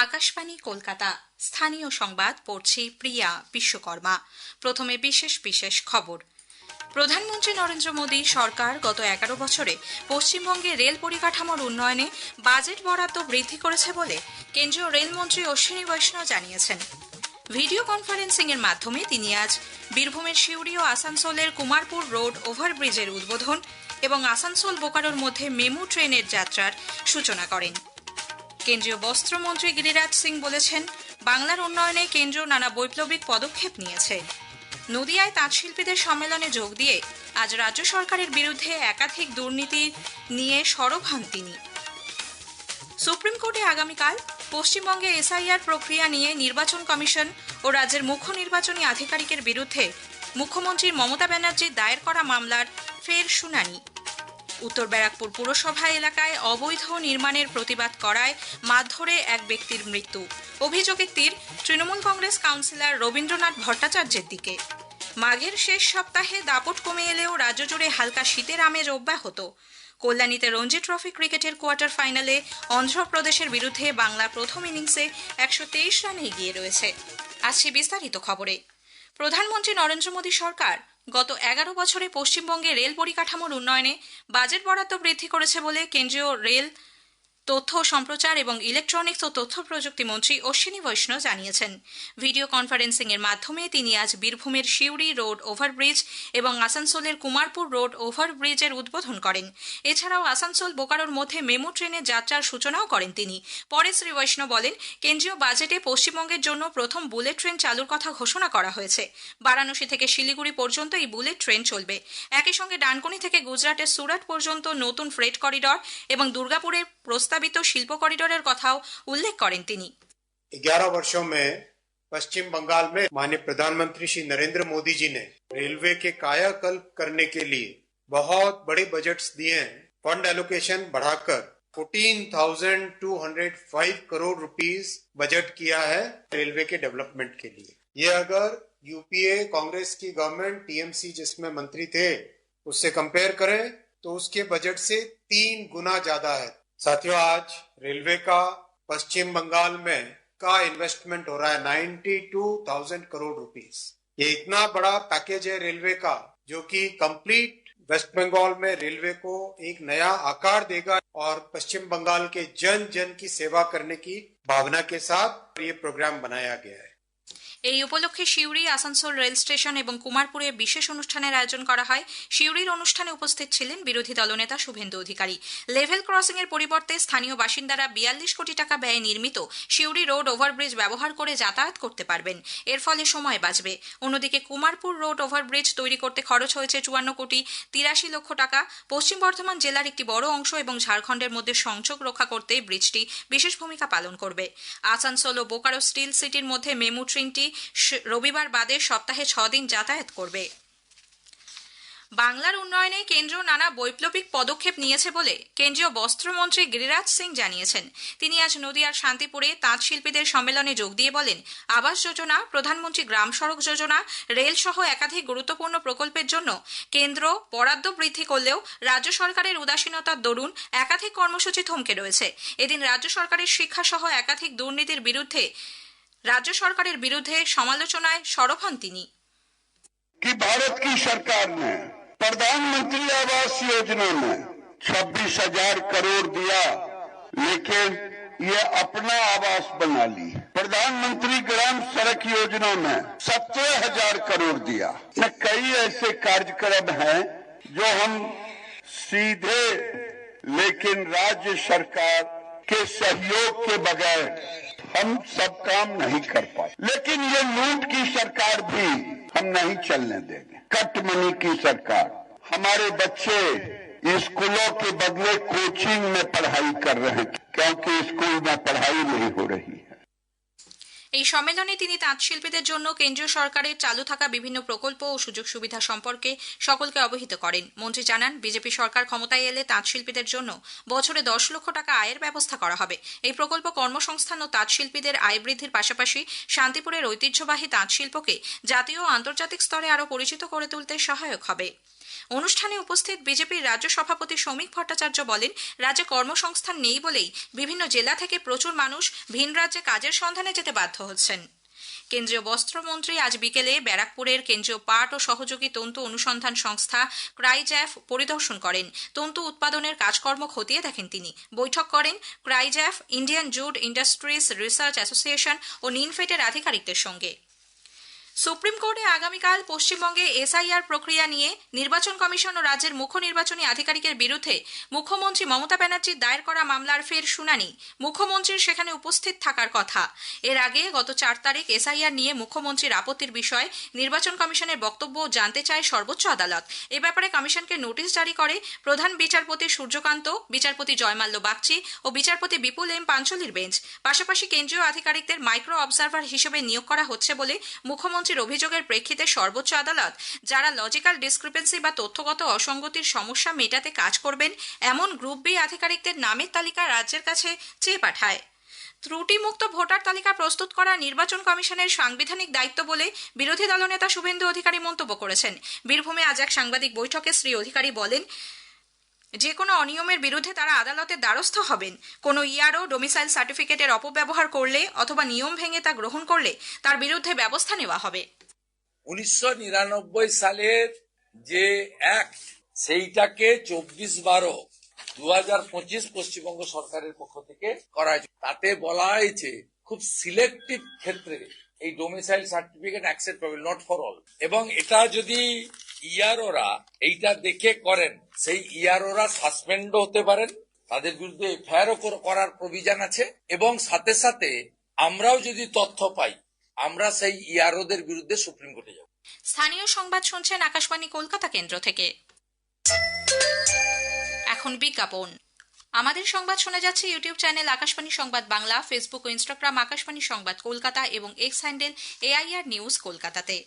আকাশবাণী কলকাতা স্থানীয় সংবাদ পড়ছি প্রিয়া বিশ্বকর্মা। প্রথমে বিশেষ বিশেষ খবর। প্রধানমন্ত্রী নরেন্দ্র মোদী সরকার গত 11 বছরে পশ্চিমবঙ্গে রেল পরিকাঠামোর উন্নয়নে বাজেট বরাদ্দ বৃদ্ধি করেছে বলে কেন্দ্রীয় রেলমন্ত্রী অশ্বিনী বৈষ্ণব জানিয়েছেন। ভিডিও কনফারেন্সিং এর মাধ্যমে তিনি আজ বীরভূমের সিউড়ি ও আসানসোলের কুমারপুর রোড ওভারব্রিজের উদ্বোধন এবং আসানসোল বোকারোর মধ্যে মেমু ট্রেনের যাত্রার সূচনা করেন। কেন্দ্রীয় বস্ত্রমন্ত্রী গিরিরাজ সিং বলেছেন, বাংলার উন্নয়নে কেন্দ্র নানা বৈপ্লবিক পদক্ষেপ নিয়েছে। নদিয়ায় তাঁতশিল্পীদের সম্মেলনে যোগ দিয়ে আজ রাজ্য সরকারের বিরুদ্ধে একাধিক দুর্নীতি নিয়ে সরব হন তিনি। সুপ্রিম কোর্টে আগামীকাল পশ্চিমবঙ্গে এসআইআর প্রক্রিয়া নিয়ে নির্বাচন কমিশন ও রাজ্যের মুখ্য নির্বাচনী আধিকারিকের বিরুদ্ধে মুখ্যমন্ত্রী মমতা ব্যানার্জির দায়ের করা মামলার ফের শুনানি। উত্তর ব্যারাকপুর পুরসভা এলাকায় অবৈধ নির্মাণের প্রতিবাদ করায় মারধরে এক ব্যক্তির মৃত্যু। অভিযোগের তীর তৃণমূল কংগ্রেস কাউন্সিলর রবীন্দ্রনাথ ভট্টাচার্যের দিকে। মাঘের শেষ সপ্তাহে দাপট কমে এলেও রাজ্য জুড়ে হালকা শীতের আমেজ অব্যাহত। কল্যাণীতে রঞ্জি ট্রফি ক্রিকেটের কোয়ার্টার ফাইনালে অন্ধ্রপ্রদেশের বিরুদ্ধে বাংলা প্রথম ইনিংসে 123 রানে এগিয়ে রয়েছে। আসছে বিস্তারিত খবরে। প্রধানমন্ত্রী নরেন্দ্র মোদী সরকার গত 11 বছরে পশ্চিমবঙ্গে রেল পরিকাঠামোর উন্নয়নে বাজেট বরাদ্দ বৃদ্ধি করেছে বলে কেন্দ্রীয় রেল, তথ্য সম্প্রচার এবং ইলেকট্রনিক্স ও তথ্য প্রযুক্তি মন্ত্রী অশ্বিনী বৈষ্ণব জানিয়েছেন। ভিডিও কনফারেন্সিং এর মাধ্যমে তিনি আজ বীরভূমের সিউড়ি রোড ওভারব্রিজ এবং আসানসোলের কুমারপুর রোড ওভারব্রিজের উদ্বোধন করেন। এছাড়াও আসানসোল বোকারোর মধ্যে মেমু ট্রেনের যাত্রার সূচনাও করেন তিনি। পরে শ্রী বৈষ্ণব বলেন, কেন্দ্রীয় বাজেটে পশ্চিমবঙ্গের জন্য প্রথম বুলেট ট্রেন চালুর কথা ঘোষণা করা হয়েছে। বারাণসী থেকে শিলিগুড়ি পর্যন্ত এই বুলেট ট্রেন চলবে। একই সঙ্গে ডানকুনি থেকে গুজরাটের সুরাট পর্যন্ত নতুন ফ্রেট করিডর এবং দুর্গাপুরের প্রস্তাবিত শিল্প করিডোরের কথাও উল্লেখ করেন তিনি। 11 वर्षों में पश्चिम बंगाल में माननीय प्रधानमंत्री श्री नरेंद्र मोदी जी ने रेलवे के कायाकल्प करने के लिए बहुत बड़े बजट्स दिए हैं। फंड एलोकेशन बढ़ाकर 14,205 करोड़ रुपीस बजट किया है रेलवे के डेवलपमेंट के लिए। ये अगर यूपीए कांग्रेस की गवर्नमेंट टीएमसी जिसमें मंत्री थे उससे कंपेयर करें तो उसके बजट से 3 गुना ज्यादा है। साथियों, आज रेलवे का पश्चिम बंगाल में का इन्वेस्टमेंट हो रहा है 92,000 करोड़ रुपीस। ये इतना बड़ा पैकेज है रेलवे का जो कि कंप्लीट वेस्ट बंगाल में रेलवे को एक नया आकार देगा और पश्चिम बंगाल के जन जन की सेवा करने की भावना के साथ ये प्रोग्राम बनाया गया है। এই উপলক্ষে সিউড়ি, আসানসোল রেল স্টেশন এবং কুমারপুরে বিশেষ অনুষ্ঠানের আয়োজন করা হয়। সিউড়ির অনুষ্ঠানে উপস্থিত ছিলেন বিরোধী দলনেতা শুভেন্দু অধিকারী। লেভেল ক্রসিং এর পরিবর্তে স্থানীয় বাসিন্দারা 42 কোটি টাকা ব্যয়ে নির্মিত সিউড়ি রোড ওভারব্রিজ ব্যবহার করে যাতায়াত করতে পারবেন। এর ফলে সময় বাঁচবে। অন্যদিকে কুমারপুর রোড ওভারব্রিজ তৈরি করতে খরচ হয়েছে 54 কোটি 83 লক্ষ টাকা। পশ্চিম বর্ধমান জেলার একটি বড় অংশ এবং ঝাড়খণ্ডের মধ্যে সংযোগ রক্ষা করতে ব্রিজটি বিশেষ ভূমিকা পালন করবে। আসানসোল ও বোকারো স্টিল সিটির মধ্যে মেমু ট্রেনটি রবিবার বাদে সপ্তাহে 6 দিন যাতায়াত করবে। বাংলার উন্নয়নে কেন্দ্র নানা বৈপ্লবিক পদক্ষেপ নিয়েছে বলে কেন্দ্রীয় বস্ত্রমন্ত্রী গিরিরাজ সিং জানিয়েছেন। তিনি আজ নদিয়ার শান্তিপুরে তাঁত শিল্পীদের সম্মেলনে যোগ দিয়ে বলেন, আবাস যোজনা, প্রধানমন্ত্রী গ্রাম সড়ক যোজনা, রেল সহ একাধিক গুরুত্বপূর্ণ প্রকল্পের জন্য কেন্দ্র বরাদ্দ বৃদ্ধি করলেও রাজ্য সরকারের উদাসীনতার দরুন একাধিক কর্মসূচি থমকে রয়েছে। এদিন রাজ্য সরকারের শিক্ষা সহ একাধিক দুর্নীতির বিরুদ্ধে राज्य सरकार विरुद्ध समालोचनाय सौरभ हन तिनी। कि भारत की सरकार ने प्रधानमंत्री आवास योजना में 26,000 करोड़ दिया, लेकिन ये अपना आवास बना ली। प्रधानमंत्री ग्राम सड़क योजना में 17,000 करोड़ दिया। कई ऐसे कार्यक्रम हैं जो हम सीधे लेकिन राज्य सरकार के सहयोग के बगैर हम सब काम नहीं कर पाए। लेकिन ये लूट की सरकार भी हम नहीं चलने देंगे। कट मनी की सरकार। हमारे बच्चे स्कूलों के बदले कोचिंग में पढ़ाई कर रहे हैं क्योंकि स्कूल में पढ़ाई नहीं हो रही है। এই সম্মেলনে তিনি তাঁত শিল্পীদের জন্য কেন্দ্রীয় সরকারের চালু থাকা বিভিন্ন প্রকল্প ও সুযোগ সুবিধা সম্পর্কে সকলকে অবহিত করেন। মন্ত্রী জানান, বিজেপি সরকার ক্ষমতায় এলে তাঁত শিল্পীদের জন্য বছরে 10 লক্ষ টাকা আয়ের ব্যবস্থা করা হবে। এই প্রকল্প কর্মসংস্থান ও তাঁত শিল্পীদের আয় বৃদ্ধির পাশাপাশি শান্তিপুরের ঐতিহ্যবাহী তাঁত শিল্পকে জাতীয় ও আন্তর্জাতিক স্তরে আরও পরিচিত করে তুলতে সহায়ক হবে। অনুষ্ঠানে উপস্থিত বিজেপির রাজ্য সভাপতি শ্রমিক ভট্টাচার্য বলেন, রাজ্যে কর্মসংস্থান নেই বলেই বিভিন্ন জেলা থেকে প্রচুর মানুষ ভিন রাজ্যে কাজের সন্ধানে যেতে বাধ্য হচ্ছেন। কেন্দ্রীয় বস্ত্রমন্ত্রী আজ বিকেলে ব্যারাকপুরের কেন্দ্রীয় পাট ও সহযোগী তন্তু অনুসন্ধান সংস্থা ক্রাইজ্যাফ পরিদর্শন করেন। তন্তু উৎপাদনের কাজকর্ম খতিয়ে দেখেন তিনি। বৈঠক করেন CRIJAF, Indian jute industries research association ও নিনফেটের আধিকারিকদের সঙ্গে। সুপ্রিম কোর্টে আগামীকাল পশ্চিমবঙ্গে এসআইআর প্রক্রিয়া নিয়ে নির্বাচন কমিশন ও রাজ্যের মুখ্য নির্বাচনী আধিকারিকের বিরুদ্ধে মুখ্যমন্ত্রী মমতা ব্যানার্জির দায়ের করা মামলার ফের শুনানি। মুখ্যমন্ত্রীর সেখানে উপস্থিত থাকার কথা। এর আগে গত 4 তারিখ এসআইআর নিয়ে মুখ্যমন্ত্রীর আপত্তির বিষয়ে নির্বাচন কমিশনের বক্তব্য জানতে চায় সর্বোচ্চ আদালত। এ ব্যাপারে কমিশনকে নোটিশ জারি করে প্রধান বিচারপতি সূর্যকান্ত, বিচারপতি জয়মাল্য বাগচি ও বিচারপতি বিপুল এম পাঞ্চলির বেঞ্চ। পাশাপাশি কেন্দ্রীয় আধিকারিকদের মাইক্রো অবজারভার হিসেবে নিয়োগ করা হচ্ছে বলে মুখ্যমন্ত্রীর অভিযোগের প্রেক্ষিতে সর্বোচ্চ আদালত যারা লজিক্যাল ডিসক্রিপেন্সি বা তথ্যগত অসঙ্গতির সমস্যা মেটাতে কাজ করবেন এমন গ্রুপ বি আধিকারিকদের নামের তালিকা রাজ্যের কাছে চেয়ে পাঠায়। ত্রুটিমুক্ত ভোটার তালিকা প্রস্তুত করা নির্বাচন কমিশনের সাংবিধানিক দায়িত্ব বলে বিরোধী দলনেতা শুভেন্দু অধিকারী মন্তব্য করেছেন। বীরভূমে আজ এক সাংবাদিক বৈঠকে শ্রী অধিকারী বলেন, যে কোনো অনিয়মের বিরুদ্ধে তারা আদালতের দ্বারস্থ হবেন। কোনো ইআরও ডোমিসাইল সার্টিফিকেটের অপব্যবহার করলে অথবা নিয়ম ভেঙে তা গ্রহণ করলে তার বিরুদ্ধে ব্যবস্থা নেওয়া হবে। 1999 সালের যে অ্যাক্ট সেইটাকে 24/12/2025 পশ্চিমবঙ্গ সরকারের পক্ষ থেকে করা হয়েছে। তাতে বলা হয়েছে খুব সিলেক্টিভ ক্ষেত্রে এই domicile certificate acceptable, not for all. এবং এটা যদি ইআরওরা এইটা দেখে করেন, সেই ইআরওরা সাসপেন্ডও হতে পারেন, তাদের বিরুদ্ধে এফআইআরও করার প্রভিশন আছে। এবং সাথে সাথে আমরাও যদি তথ্য পাই, আমরা সেই ইআরওদের বিরুদ্ধে সুপ্রিম কোর্টে যাব। স্থানীয় সংবাদ শুনছেন আকাশবাণী কলকাতা কেন্দ্র থেকে। এখন বিজ্ঞাপন। আমাদের সংবাদ শোনা যাচ্ছে ইউটিউব চ্যানেল আকাশবাণী সংবাদ বাংলা, ফেসবুক ও ইনস্টাগ্রাম আকাশবাণী সংবাদ কলকাতা এবং এক্স হ্যান্ডেল এআইআর নিউজ কলকাতাতে।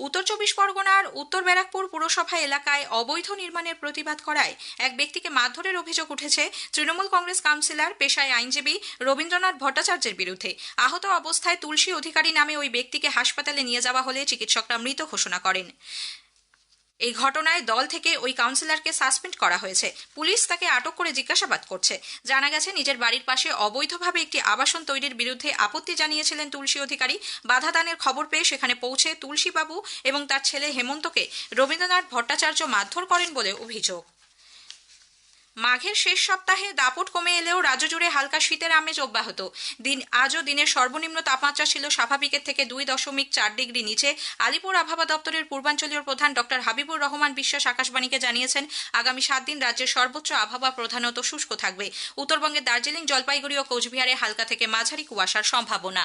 উত্তর 24 পরগনার উত্তর ব্যারাকপুর পুরসভা এলাকায় অবৈধ নির্মাণের প্রতিবাদ করায় এক ব্যক্তিকে মারধরের অভিযোগ উঠেছে তৃণমূল কংগ্রেস কাউন্সিলর, পেশায় আইনজীবী রবীন্দ্রনাথ ভট্টাচার্যের বিরুদ্ধে। আহত অবস্থায় তুলসী অধিকারী নামে ওই ব্যক্তিকে হাসপাতালে নিয়ে যাওয়া হলে চিকিৎসকরা মৃত ঘোষণা করেন। এই ঘটনায় দল থেকে ওই কাউন্সিলরকে সাসপেন্ড করা হয়েছে। পুলিশ তাকে আটক করে জিজ্ঞাসাবাদ করছে। জানা গেছে, নিজের বাড়ির পাশে অবৈধভাবে একটি আবাসন তৈরির বিরুদ্ধে আপত্তি জানিয়েছিলেন তুলসী অধিকারী। বাধা দানের খবর পেয়ে সেখানে পৌঁছে তুলসীবাবু এবং তার ছেলে হেমন্তকে রবীন্দ্রনাথ ভট্টাচার্য মারধর করেন বলে অভিযোগ। মাঘের শেষ সপ্তাহে দাপট কমে এলেও রাজ্য জুড়ে হালকা শীতের আমেজ অব্যাহত। আজও দিনের সর্বনিম্ন তাপমাত্রা ছিল স্বাভাবিকের থেকে 2.4 ডিগ্রি নিচে। আলিপুর আবহাওয়া দপ্তরের পূর্বাঞ্চলীয় প্রধান ডক্টর হাবিবুর রহমান বিশ্বাস আকাশবাণীকে জানিয়েছেন, আগামী 7 দিন রাজ্যের সর্বোচ্চ আবহাওয়া প্রধানত শুষ্ক থাকবে। উত্তরবঙ্গের দার্জিলিং, জলপাইগুড়ি ও কোচবিহারে হালকা থেকে মাঝারি কুয়াশার সম্ভাবনা।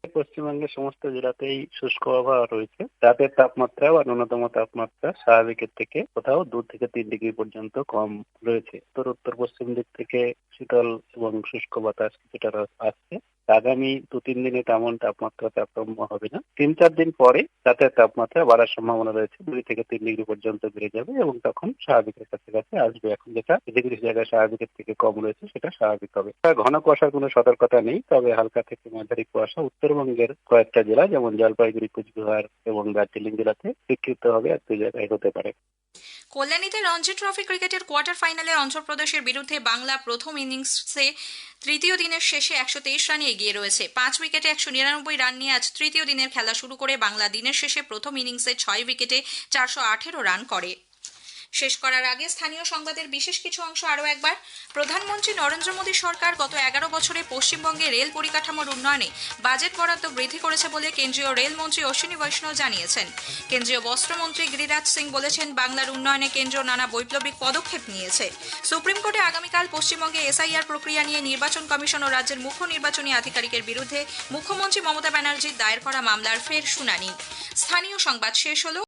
পশ্চিমবঙ্গের সমস্ত জেলাতেই শুষ্ক আবহাওয়া রয়েছে। রাতের তাপমাত্রা বা ন্যূনতম তাপমাত্রা স্বাভাবিকের থেকে কোথাও 2 থেকে 3 ডিগ্রি পর্যন্ত কম রয়েছে। উত্তর পশ্চিম দিক থেকে শীতল এবং শুষ্ক বাতাস কিছুটা আসছে। আগামী 2-3 দিনে তেমন তাপমাত্রা তারতম্য হবে না। 3-4 দিন পরে রাতের তাপমাত্রা বাড়ার সম্ভাবনা রয়েছে, 2 থেকে 3 ডিগ্রি পর্যন্ত বেড়ে যাবে এবং তখন স্বাভাবিকের কাছাকাছি আসবে। এখন যেটা কিছু কিছু জায়গায় স্বাভাবিকের থেকে কম রয়েছে সেটা স্বাভাবিক হবে। ঘন কুয়াশার কোনো সতর্কতা নেই, তবে হালকা থেকে মাঝারি কুয়াশা উত্তরবঙ্গের কয়েকটা জেলা যেমন জলপাইগুড়ি, কোচবিহার এবং দার্জিলিং জেলাতে বিক্ষিপ্ত হবে, আর 2 জায়গায় হতে পারে। কল্যাণীতে রঞ্জি ট্রফি ক্রিকেটের কোয়ার্টার ফাইনালে অন্ধ্রপ্রদেশের বিরুদ্ধে বাংলা প্রথম ইনিংসে তৃতীয় দিনের শেষে 123 রানে এগিয়ে রয়েছে। 5 উইকেটে 199 রান নিয়ে আজ তৃতীয় দিনের খেলা শুরু করে বাংলা দিনের শেষে প্রথম ইনিংসে 6 উইকেটে 418 রান করে। শেষ করার আগে স্থানীয় সংবাদের বিশেষ কিছু অংশ আরও একবার। প্রধানমন্ত্রী নরেন্দ্র মোদী সরকার গত 11 বছরে পশ্চিমবঙ্গে রেল পরিকাঠামোর উন্নয়নে বাজেট বরাদ্দ বৃদ্ধি করেছে বলে কেন্দ্রীয় রেলমন্ত্রী অশ্বিনী বৈষ্ণব জানিয়েছেন। কেন্দ্রীয় বস্ত্রমন্ত্রী গিরিরাজ সিং বলেছেন, বাংলার উন্নয়নে কেন্দ্র নানা বৈপ্লবিক পদক্ষেপ নিয়েছে। সুপ্রিম কোর্টে আগামীকাল পশ্চিমবঙ্গে এসআইআর প্রক্রিয়া নিয়ে নির্বাচন কমিশন ও রাজ্যের মুখ্য নির্বাচনী আধিকারিকের বিরুদ্ধে মুখ্যমন্ত্রী মমতা ব্যানার্জির দায়ের করা মামলার ফের শুনানি। স্থানীয় সংবাদ শেষ হলো।